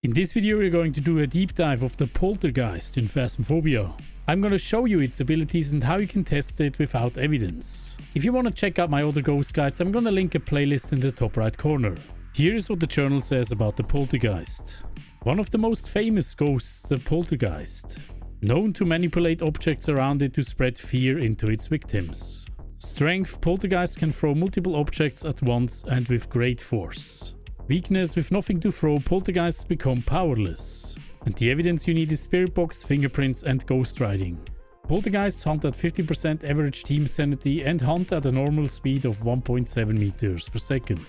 In this video we're going to do a deep dive of the Poltergeist in Phasmophobia. I'm going to show you its abilities and how you can test it without evidence. If you want to check out my other ghost guides, I'm going to link a playlist in the top right corner. Here is what the journal says about the Poltergeist. One of the most famous ghosts, the Poltergeist. Known to manipulate objects around it to spread fear into its victims. Strength: Poltergeist can throw multiple objects at once and with great force. Weakness: with nothing to throw, Poltergeists become powerless. And the evidence you need is spirit box, fingerprints and ghost riding. Poltergeists hunt at 50% average team sanity and hunt at a normal speed of 1.7 meters per second.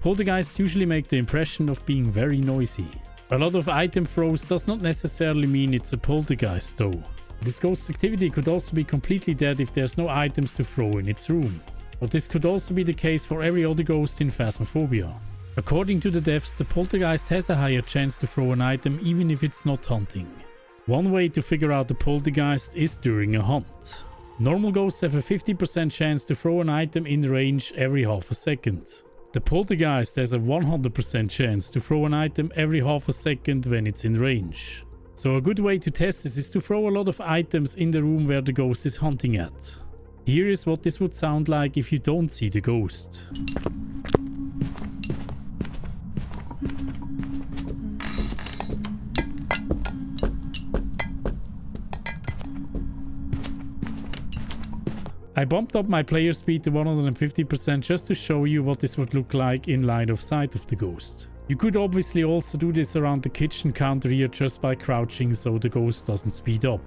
Poltergeists usually make the impression of being very noisy. A lot of item throws does not necessarily mean it's a poltergeist though. This ghost's activity could also be completely dead if there's no items to throw in its room. But this could also be the case for every other ghost in Phasmophobia. According to the devs, the poltergeist has a higher chance to throw an item even if it's not hunting. One way to figure out the poltergeist is during a hunt. Normal ghosts have a 50% chance to throw an item in range every half a second. The poltergeist has a 100% chance to throw an item every half a second when it's in range. So a good way to test this is to throw a lot of items in the room where the ghost is hunting at. Here is what this would sound like if you don't see the ghost. I bumped up my player speed to 150% just to show you what this would look like in line of sight of the ghost. You could obviously also do this around the kitchen counter here just by crouching so the ghost doesn't speed up.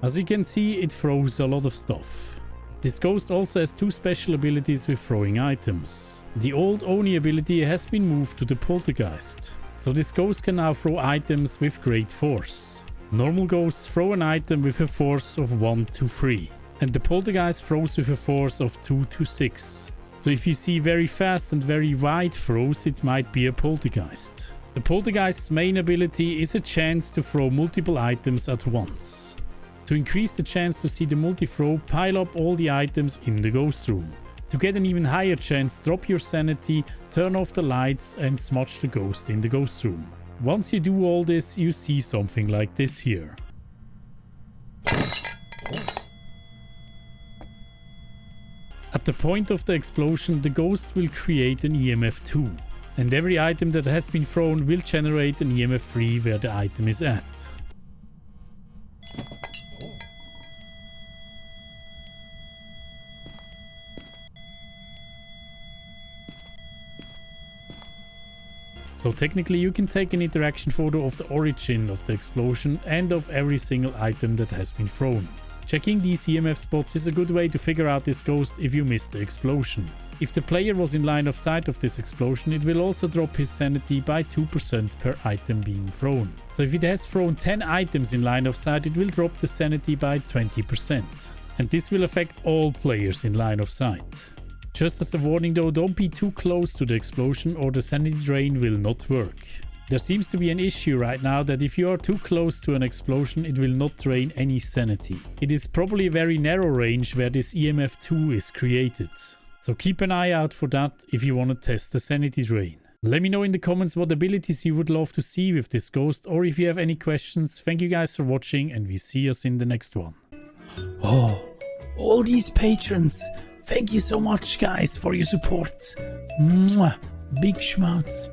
As you can see, it throws a lot of stuff. This ghost also has two special abilities with throwing items. The old Oni ability has been moved to the Poltergeist, so this ghost can now throw items with great force. Normal ghosts throw an item with a force of 1 to 3, and the Poltergeist throws with a force of 2 to 6. So if you see very fast and very wide throws, it might be a Poltergeist. The Poltergeist's main ability is a chance to throw multiple items at once. To increase the chance to see the multi-throw, pile up all the items in the ghost room. To get an even higher chance, drop your sanity, turn off the lights and smudge the ghost in the ghost room. Once you do all this, you see something like this here. At the point of the explosion, the ghost will create an EMF 2. And every item that has been thrown will generate an EMF 3 where the item is at. So technically you can take an interaction photo of the origin of the explosion and of every single item that has been thrown. Checking these EMF spots is a good way to figure out this ghost if you missed the explosion. If the player was in line of sight of this explosion, it will also drop his sanity by 2% per item being thrown. So if it has thrown 10 items in line of sight, it will drop the sanity by 20%. And this will affect all players in line of sight. Just as a warning though, don't be too close to the explosion or the sanity drain will not work. There seems to be an issue right now that if you are too close to an explosion, it will not drain any sanity. It is probably a very narrow range where this EMF 2 is created. So keep an eye out for that if you want to test the sanity drain. Let me know in the comments what abilities you would love to see with this ghost, or if you have any questions. Thank you guys for watching and we see us in the next one. Oh, all these patrons! Thank you so much guys for your support. Mwah. Big schmouts.